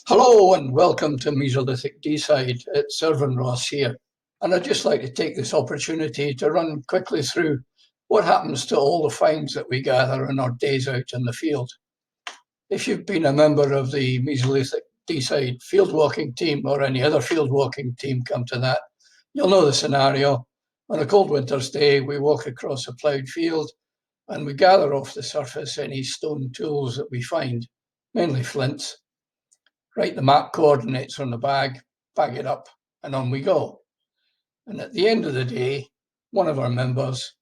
Hello and welcome to Mesolithic Deeside. It's Irvine Ross here, and I'd just like to take this opportunity to run quickly through what happens to all the finds that we gather in our days out in the field. If you've been a member of the Mesolithic Deeside field walking team or any other field walking team, come to that, you'll know the scenario. On a cold winter's day, we walk across a ploughed field and we gather off the surface any stone tools that we find, mainly flints. Write the map coordinates on the bag it up, and on we go. And at the end of the day, one of our members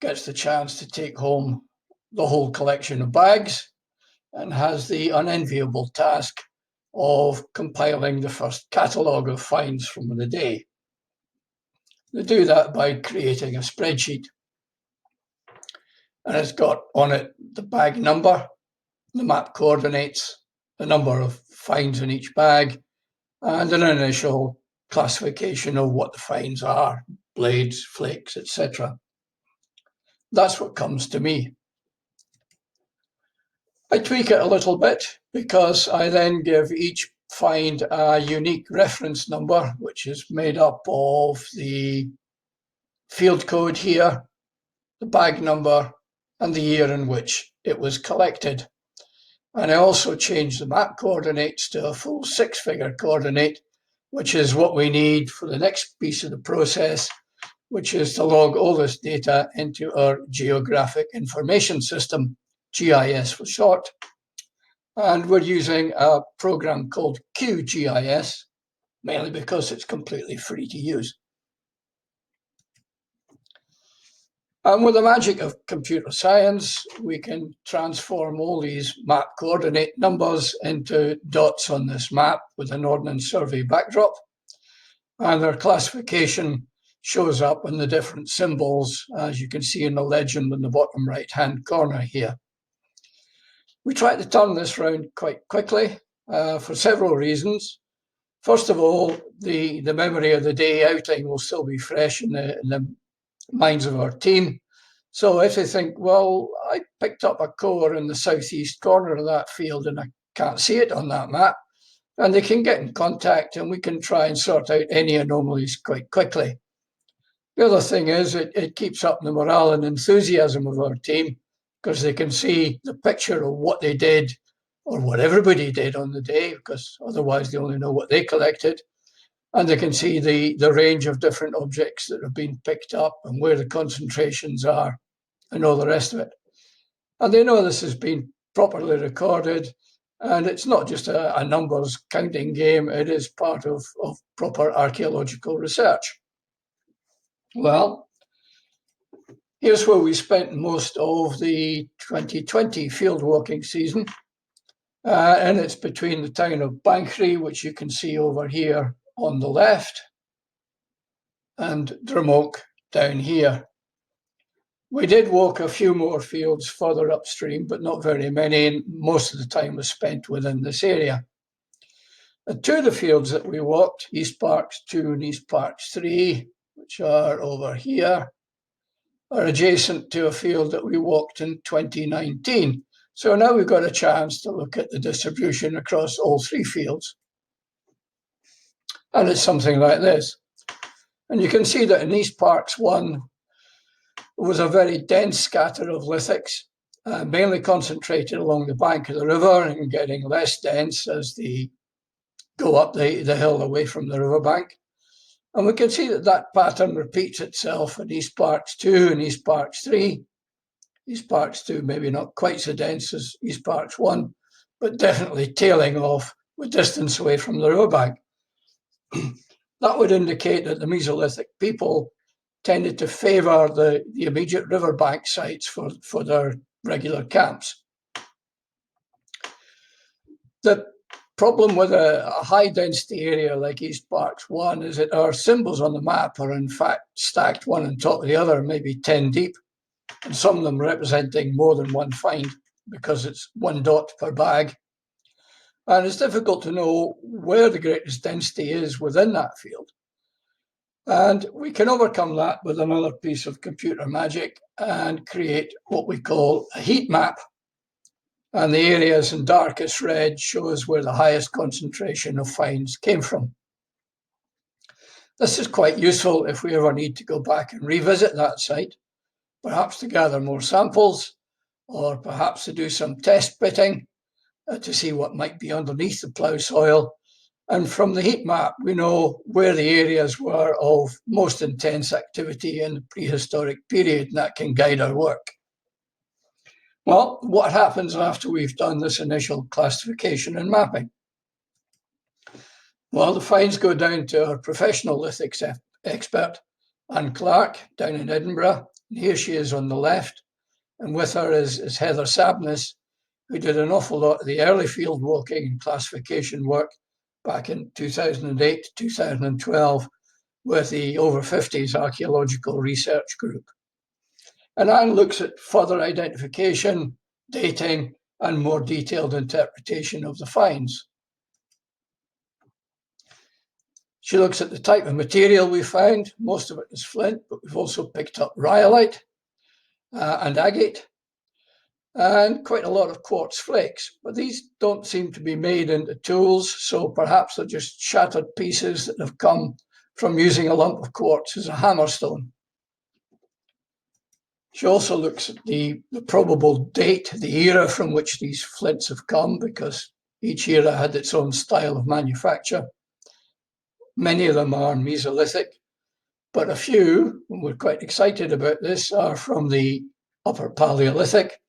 gets the chance to take home the whole collection of bags and has the unenviable task of compiling the first catalogue of finds from the day. They do that by creating a spreadsheet. And it's got on it the bag number, the map coordinates, the number of finds in each bag, and an initial classification of what the finds are, blades, flakes, etc. That's what comes to me. I tweak it a little bit because I then give each find a unique reference number, which is made up of the field code here, the bag number, and the year in which it was collected. And I also change the map coordinates to a full 6-figure coordinate, which is what we need for the next piece of the process, which is to log all this data into our Geographic Information System, GIS for short. And we're using a program called QGIS, mainly because it's completely free to use. And with the magic of computer science, we can transform all these map coordinate numbers into dots on this map with an Ordnance Survey backdrop. And their classification shows up in the different symbols, as you can see in the legend in the bottom right-hand corner here. We try to turn this round quite quickly for several reasons. First of all, the memory of the day outing will still be fresh in the minds of our team. So if they think, well, I picked up a core in the southeast corner of that field and I can't see it on that map, and they can get in contact and we can try and sort out any anomalies quite quickly. The other thing is it keeps up the morale and enthusiasm of our team because they can see the picture of what they did or what everybody did on the day, because otherwise they only know what they collected. And they can see the range of different objects that have been picked up and where the concentrations are and all the rest of it. And they know this has been properly recorded, and it's not just a numbers counting game, it is part of proper archaeological research. Well, here's where we spent most of the 2020 field walking season, and it's between the town of Balbridie, which you can see over here on the left, and Drummoch down here. We did walk a few more fields further upstream, but not very many, and most of the time was spent within this area. And two of the fields that we walked, East Parks 2 and East Parks 3, which are over here, are adjacent to a field that we walked in 2019. So now we've got a chance to look at the distribution across all three fields. And it's something like this. And you can see that in East Parks 1 was a very dense scatter of lithics, mainly concentrated along the bank of the river and getting less dense as they go up the hill away from the riverbank. And we can see that that pattern repeats itself in East Parks 2 and East Parks 3. East Parks 2 maybe not quite so dense as East Parks 1, but definitely tailing off with distance away from the riverbank. That would indicate that the Mesolithic people tended to favour the immediate riverbank sites for their regular camps. The problem with a high-density area like East Parks 1 is that our symbols on the map are in fact stacked one on top of the other, maybe 10 deep, and some of them representing more than one find because it's one dot per bag. And it's difficult to know where the greatest density is within that field. And we can overcome that with another piece of computer magic and create what we call a heat map. And the areas in darkest red shows where the highest concentration of finds came from. This is quite useful if we ever need to go back and revisit that site, perhaps to gather more samples, or perhaps to do some test pitting to see what might be underneath the plough soil. And from the heat map, we know where the areas were of most intense activity in the prehistoric period, and that can guide our work. Well, what happens after we've done this initial classification and mapping? Well, the finds go down to our professional lithics expert, Anne Clark, down in Edinburgh. And here she is on the left, and with her is Heather Sabness, who did an awful lot of the early field walking and classification work back in 2008 to 2012 with the Over 50s Archaeological Research Group. And Anne looks at further identification, dating, and more detailed interpretation of the finds. She looks at the type of material we found. Most of it is flint, but we've also picked up rhyolite and agate, and quite a lot of quartz flakes. But these don't seem to be made into tools, so perhaps they're just shattered pieces that have come from using a lump of quartz as a hammerstone. She also looks at the probable date, the era from which these flints have come, because each era had its own style of manufacture. Many of them are Mesolithic, but a few, and we're quite excited about this, are from the Upper Paleolithic,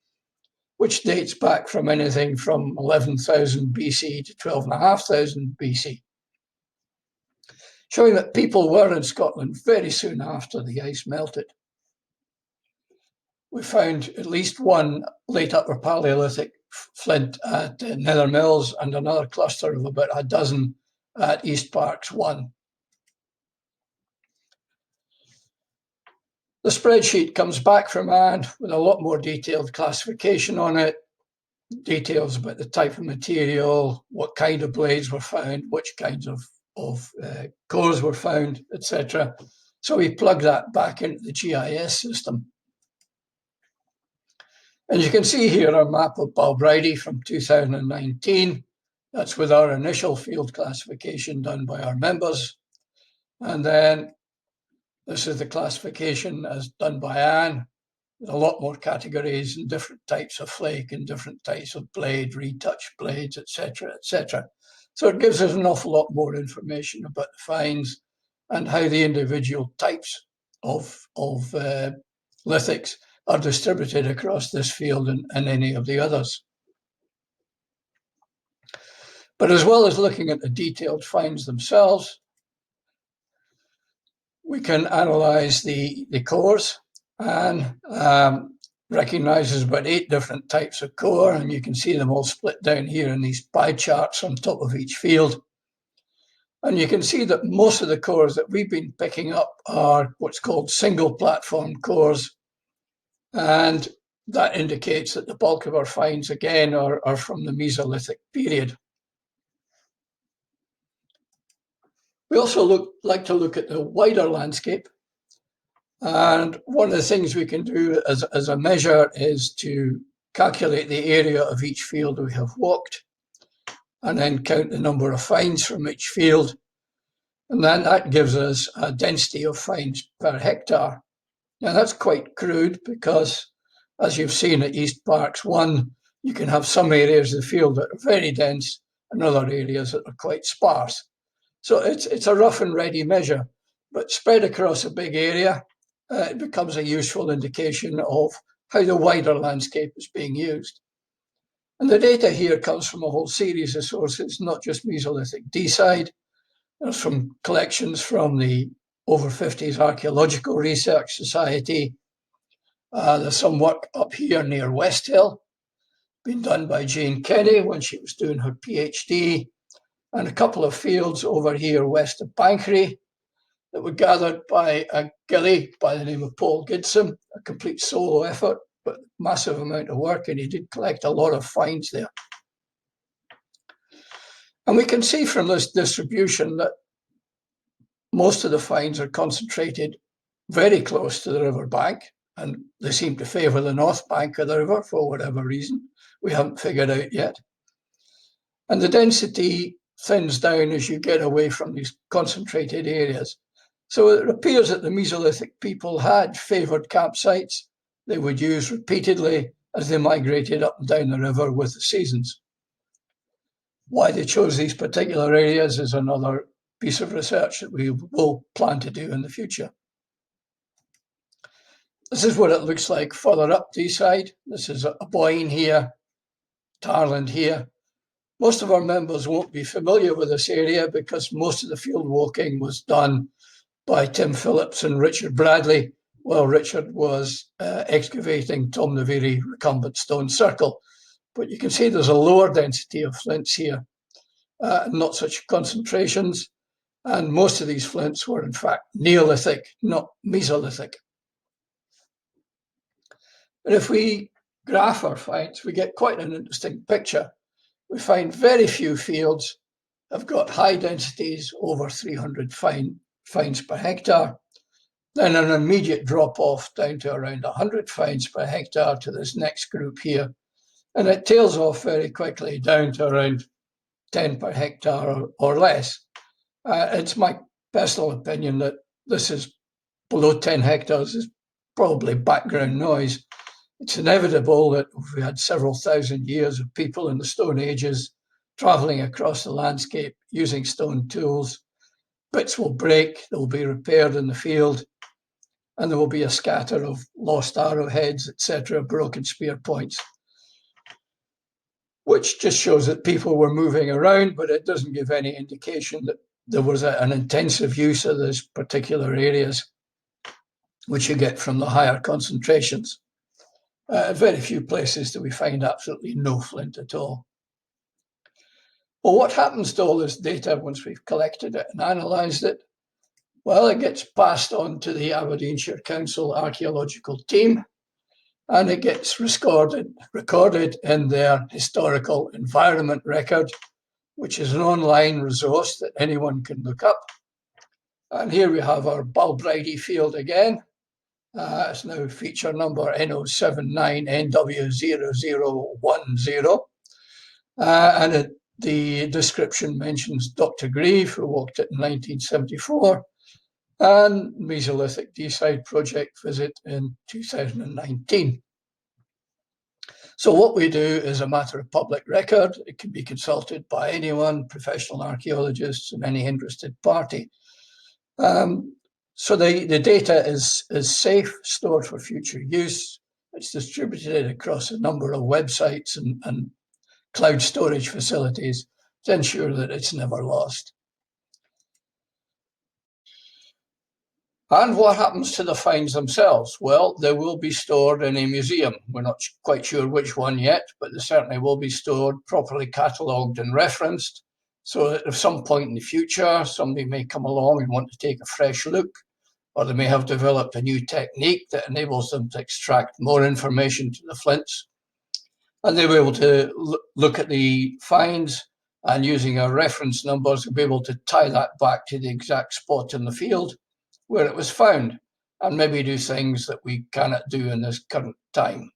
which dates back from anything from 11,000 BC to 12,500 BC, showing that people were in Scotland very soon after the ice melted. We found at least one late Upper Paleolithic flint at Nether Mills and another cluster of about a dozen at East Parks 1. The spreadsheet comes back from Anne with a lot more detailed classification on it, details about the type of material, what kind of blades were found, which kinds of cores were found, etc. So we plug that back into the GIS system. And you can see here a map of Balbridie from 2019. That's with our initial field classification done by our members. And then this is the classification as done by Anne, with a lot more categories and different types of flake and different types of blade, retouch blades, etc., etc. So it gives us an awful lot more information about the finds and how the individual types of lithics are distributed across this field and any of the others. But as well as looking at the detailed finds themselves, we can analyze the cores, and recognizes about 8 different types of core, and you can see them all split down here in these pie charts on top of each field. And you can see that most of the cores that we've been picking up are what's called single platform cores, and that indicates that the bulk of our finds again are from the Mesolithic period. We also like to look at the wider landscape, and one of the things we can do as a measure is to calculate the area of each field we have walked, and then count the number of finds from each field, and then that gives us a density of finds per hectare. Now that's quite crude, because as you've seen at East Parks 1, you can have some areas of the field that are very dense and other areas that are quite sparse. So it's a rough and ready measure, but spread across a big area, it becomes a useful indication of how the wider landscape is being used. And the data here comes from a whole series of sources, not just Mesolithic Deeside. There's from collections from the Over 50s Archaeological Research Society. There's some work up here near West Hill, been done by Jane Kenny when she was doing her PhD, and a couple of fields over here west of Bankery that were gathered by a gillie by the name of Paul Gidson, a complete solo effort, but massive amount of work, and he did collect a lot of finds there. And we can see from this distribution that most of the finds are concentrated very close to the river bank, and they seem to favour the north bank of the river for whatever reason we haven't figured out yet. And the density thins down as you get away from these concentrated areas. So it appears that the Mesolithic people had favoured campsites they would use repeatedly as they migrated up and down the river with the seasons. Why they chose these particular areas is another piece of research that we will plan to do in the future. This is what it looks like further up Deeside. This is a Boyne here, Tarland here. Most of our members won't be familiar with this area because most of the field walking was done by Tim Phillips and Richard Bradley, while Richard was excavating Tom Naviri recumbent stone circle. But you can see there's a lower density of flints here, not such concentrations. And most of these flints were in fact Neolithic, not Mesolithic. And if we graph our finds, we get quite an interesting picture. We find very few fields have got high densities over 300 finds per hectare, then an immediate drop off down to around 100 finds per hectare to this next group here. And it tails off very quickly down to around 10 per hectare or less. It's my personal opinion that this is below 10 hectares is probably background noise. It's inevitable that if we had several thousand years of people in the Stone Ages travelling across the landscape using stone tools, bits will break, they'll be repaired in the field, and there will be a scatter of lost arrowheads, etc., broken spear points, which just shows that people were moving around, but it doesn't give any indication that there was an intensive use of these particular areas, which you get from the higher concentrations. Very few places do we find absolutely no flint at all. Well, what happens to all this data once we've collected it and analysed it? Well, it gets passed on to the Aberdeenshire Council archaeological team, and it gets recorded in their historical environment record, which is an online resource that anyone can look up. And here we have our Balbridie field again. It's now feature number NO79NW0010. And the description mentions Dr. Grieve, who walked it in 1974, and Mesolithic Deeside project visit in 2019. So what we do is a matter of public record. It can be consulted by anyone, professional archaeologists and any interested party. So the data is safe, stored for future use. It's distributed across a number of websites and cloud storage facilities to ensure that it's never lost. And what happens to the finds themselves? Well, they will be stored in a museum. We're not quite sure which one yet, but they certainly will be stored, properly catalogued and referenced, so that at some point in the future, somebody may come along and want to take a fresh look, or they may have developed a new technique that enables them to extract more information to the flints. And they'll be able to look at the finds, and using our reference numbers, we'll be able to tie that back to the exact spot in the field where it was found, and maybe do things that we cannot do in this current time.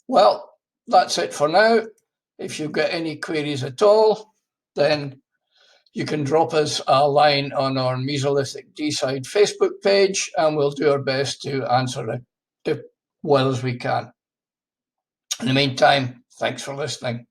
Well, that's it for now. If you've got any queries at all, then you can drop us a line on our Mesolithic Deeside Facebook page, and we'll do our best to answer it as well as we can. In the meantime, thanks for listening.